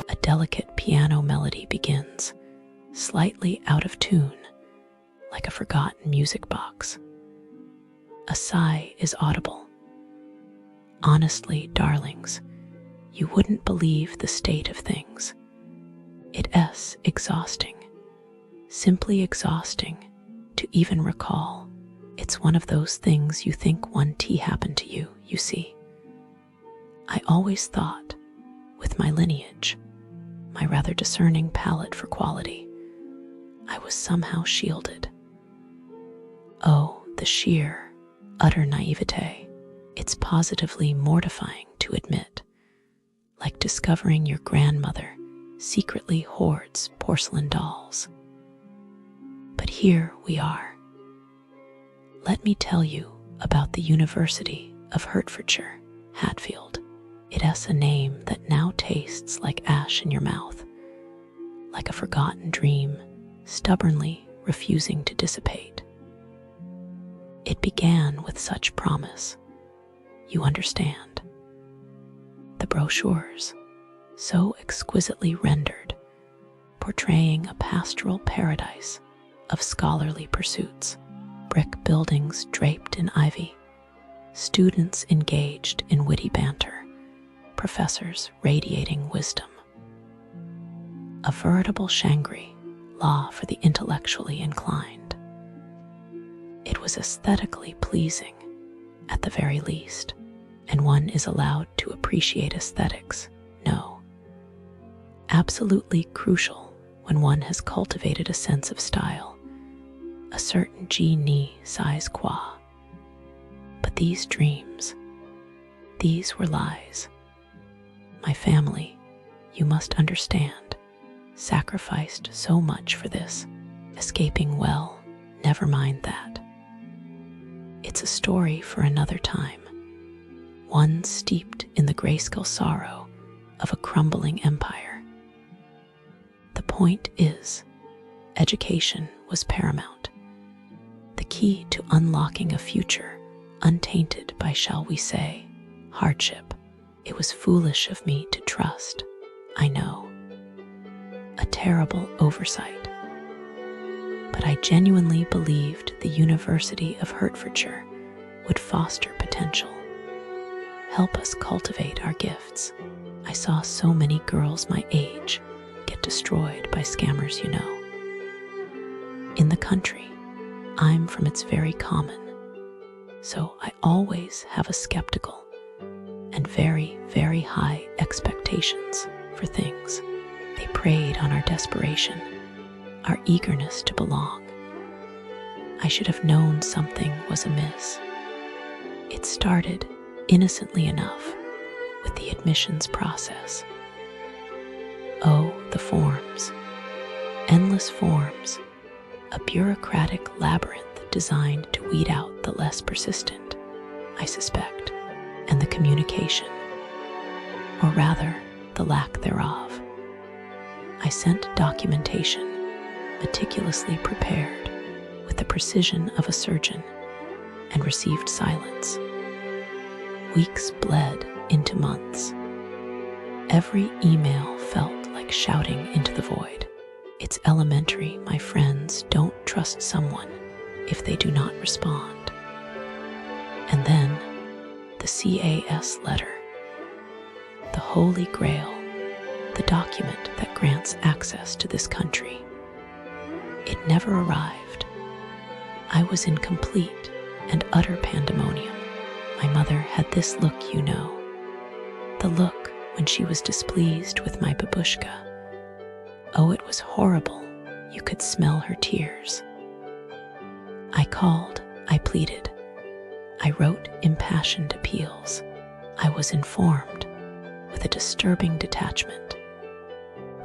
A delicate piano melody begins, slightly out of tune, like a forgotten music box. A sigh is audible. Honestly, darlings, you wouldn't believe the state of things. It's exhausting, simply exhausting to even recall. It's one of those things you think one tea happened to you, you see. I always thought, with my lineage, my rather discerning palate for quality, I was somehow shielded. Oh, the sheer, utter naivete. It's positively mortifying to admit, like discovering your grandmother secretly hoards porcelain dolls. But here we are. Let me tell you about the University of Hertfordshire, Hatfield. It's a name that now tastes like ash in your mouth, like a forgotten dream, stubbornly refusing to dissipate. It began with such promise. You understand. The brochures, so exquisitely rendered, portraying a pastoral paradise of scholarly pursuits, brick buildings draped in ivy, students engaged in witty banter, professors radiating wisdom. A veritable Shangri-La for the intellectually inclined. It was aesthetically pleasing, at the very least, and one is allowed to appreciate aesthetics, no. Absolutely crucial when one has cultivated a sense of style, a certain je ne sais quoi. But these dreams, these were lies. My family, you must understand, sacrificed so much for this, escaping well, never mind that. It's a story for another time, one steeped in the grayscale sorrow of a crumbling empire. The point is, education was paramount, the key to unlocking a future untainted by, shall we say, hardship. It was foolish of me to trust, I know. A terrible oversight. But I genuinely believed the University of Hertfordshire would foster potential, help us cultivate our gifts. I saw so many girls my age get destroyed by scammers, you know. In the country, I'm from its very common, so I always have a skeptical and very, very high expectations for things. They preyed on our desperation, our eagerness to belong. I should have known something was amiss. It started, innocently enough, with the admissions process. Oh, the forms. Endless forms. A bureaucratic labyrinth designed to weed out the less persistent, I suspect, and the communication, or rather, the lack thereof. I sent documentation, meticulously prepared, with the precision of a surgeon, and received silence. Weeks bled into months. Every email felt like shouting into the void. It's elementary, my friends. Don't trust someone if they do not respond. And then, the CAS letter. The Holy Grail, the document that grants access to this country. It never arrived. I was in complete and utter pandemonium. My mother had this look, you know. The look when she was displeased with my babushka. Oh, it was horrible. You could smell her tears. I called, I pleaded. I wrote impassioned appeals. I was informed, with a disturbing detachment,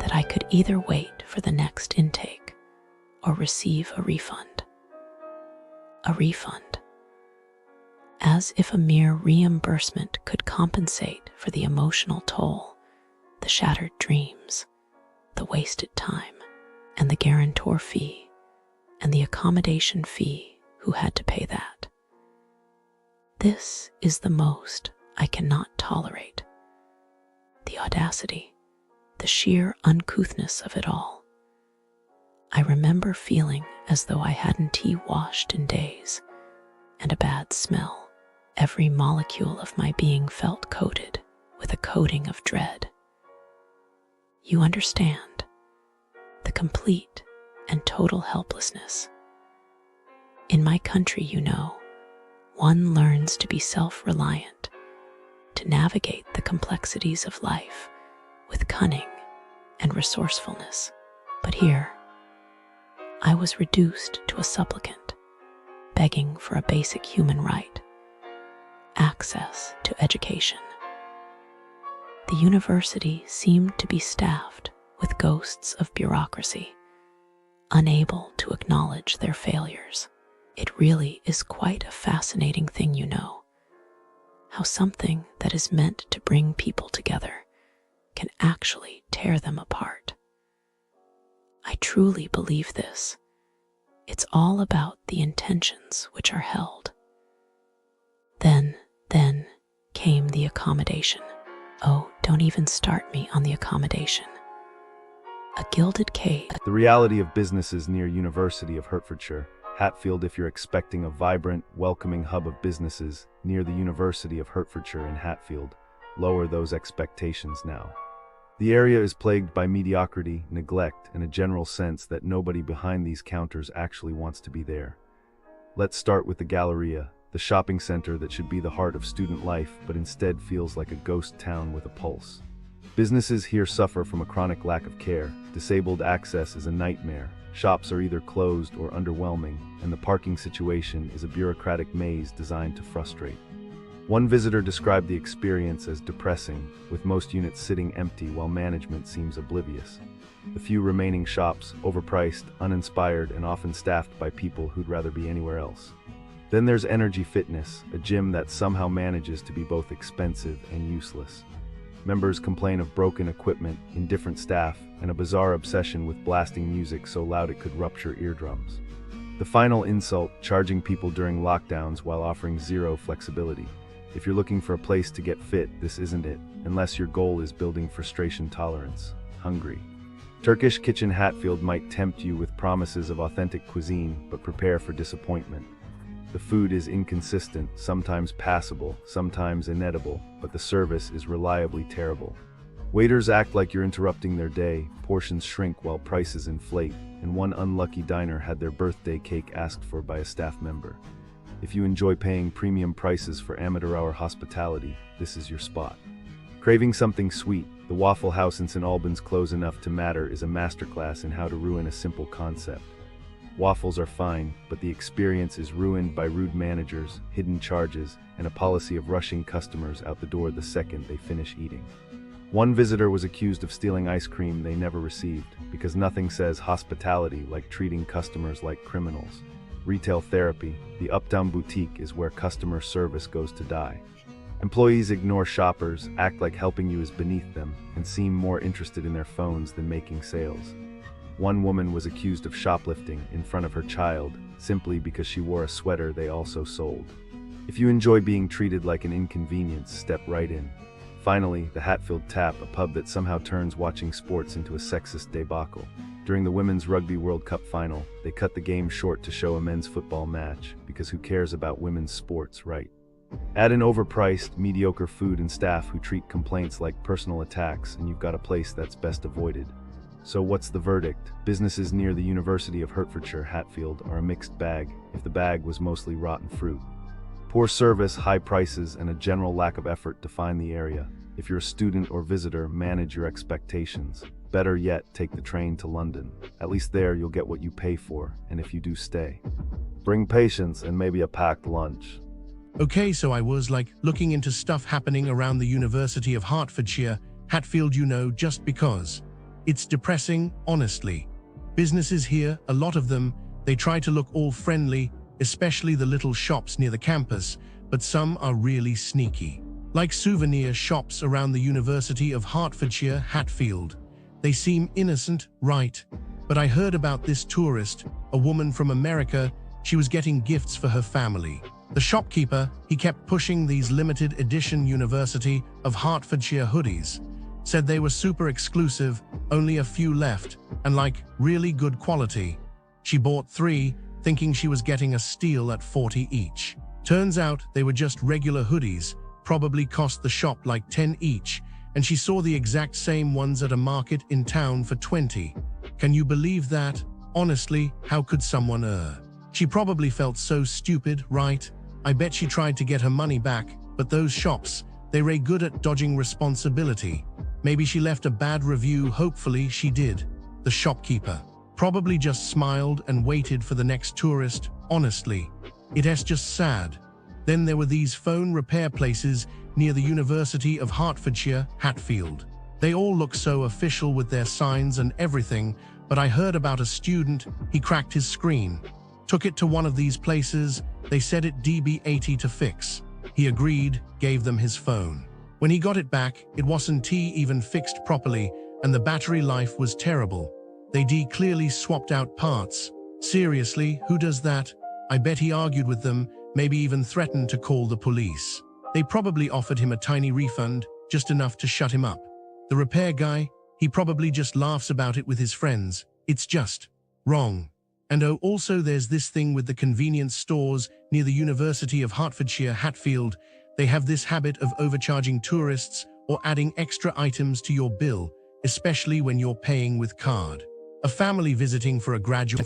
that I could either wait for the next intake or receive a refund. A refund. As if a mere reimbursement could compensate for the emotional toll, the shattered dreams, the wasted time, and the guarantor fee, and the accommodation fee who had to pay that. This is the most I cannot tolerate. The audacity, the sheer uncouthness of it all. I remember feeling as though I hadn't tea-washed in days, and a bad smell. Every molecule of my being felt coated with a coating of dread. You understand, the complete and total helplessness. In my country, you know, one learns to be self-reliant, to navigate the complexities of life with cunning and resourcefulness. But here, I was reduced to a supplicant, begging for a basic human right, access to education. The university seemed to be staffed with ghosts of bureaucracy, unable to acknowledge their failures. It really is quite a fascinating thing, you know, how something that is meant to bring people together can actually tear them apart. I truly believe this. It's all about the intentions which are held. Then came the accommodation. Oh, don't even start me on the accommodation. A gilded cage. The reality of businesses near University of Hertfordshire, Hatfield. If you're expecting a vibrant, welcoming hub of businesses near the University of Hertfordshire in Hatfield, lower those expectations now. The area is plagued by mediocrity, neglect, and a general sense that nobody behind these counters actually wants to be there. Let's start with the Galleria, the shopping center that should be the heart of student life, but instead feels like a ghost town with a pulse. Businesses here suffer from a chronic lack of care. Disabled access is a nightmare. Shops are either closed or underwhelming, and the parking situation is a bureaucratic maze designed to frustrate. One visitor described the experience as depressing, with most units sitting empty while management seems oblivious. The few remaining shops, overpriced, uninspired, and often staffed by people who'd rather be anywhere else. Then there's Energy Fitness, a gym that somehow manages to be both expensive and useless. Members complain of broken equipment, indifferent staff, and a bizarre obsession with blasting music so loud it could rupture eardrums. The final insult, charging people during lockdowns while offering zero flexibility. If you're looking for a place to get fit, this isn't it, unless your goal is building frustration tolerance. Hungry. Turkish Kitchen Hatfield might tempt you with promises of authentic cuisine, but prepare for disappointment. The food is inconsistent, sometimes passable, sometimes inedible, but the service is reliably terrible. Waiters act like you're interrupting their day, portions shrink while prices inflate, and one unlucky diner had their birthday cake asked for by a staff member. If you enjoy paying premium prices for amateur-hour hospitality, this is your spot. Craving something sweet, the Waffle House in St. Albans Close Enough to Matter is a masterclass in how to ruin a simple concept. Waffles are fine, but the experience is ruined by rude managers, hidden charges, and a policy of rushing customers out the door the second they finish eating. One visitor was accused of stealing ice cream they never received, because nothing says hospitality like treating customers like criminals. Retail therapy, the Uptown Boutique, is where customer service goes to die. Employees ignore shoppers, act like helping you is beneath them, and seem more interested in their phones than making sales. One woman was accused of shoplifting in front of her child simply because she wore a sweater they also sold. If you enjoy being treated like an inconvenience, step right in. Finally, the Hatfield Tap, a pub that somehow turns watching sports into a sexist debacle. During the Women's Rugby World Cup final, they cut the game short to show a men's football match, because who cares about women's sports, right? Add in overpriced, mediocre food and staff who treat complaints like personal attacks, and you've got a place that's best avoided. So what's the verdict? Businesses near the University of Hertfordshire, Hatfield, are a mixed bag, if the bag was mostly rotten fruit. Poor service, high prices, and a general lack of effort define the area. If you're a student or visitor, manage your expectations. Better yet, take the train to London. At least there you'll get what you pay for, and if you do stay, bring patience and maybe a packed lunch. Okay, so I was looking into stuff happening around the University of Hertfordshire, Hatfield, you know, just because. It's depressing, honestly. Businesses here, a lot of them, they try to look all friendly, especially the little shops near the campus, but some are really sneaky. Like souvenir shops around the University of Hertfordshire, Hatfield. They seem innocent, right? But I heard about this tourist, a woman from America. She was getting gifts for her family. The shopkeeper, he kept pushing these limited edition University of Hertfordshire hoodies. Said they were super exclusive, only a few left, and like really good quality. She bought 3, thinking she was getting a steal at 40 each. Turns out they were just regular hoodies, probably cost the shop like 10 each, and she saw the exact same ones at a market in town for 20. Can you believe that? Honestly, how could someone err? She probably felt so stupid, right? I bet she tried to get her money back, but those shops, they're good at dodging responsibility. Maybe she left a bad review, hopefully she did. The shopkeeper probably just smiled and waited for the next tourist, honestly. It's just sad. Then there were these phone repair places near the University of Hertfordshire, Hatfield. They all look so official with their signs and everything, but I heard about a student, he cracked his screen. Took it to one of these places, they said it DB80 to fix. He agreed, gave them his phone. When he got it back, it wasn't even fixed properly, and the battery life was terrible. They clearly swapped out parts. Seriously, who does that? I bet he argued with them, maybe even threatened to call the police. They probably offered him a tiny refund, just enough to shut him up. The repair guy, he probably just laughs about it with his friends. It's just wrong. And oh, also there's this thing with the convenience stores near the University of Hertfordshire, Hatfield. They have this habit of overcharging tourists or adding extra items to your bill, especially when you're paying with card. A family visiting for a graduate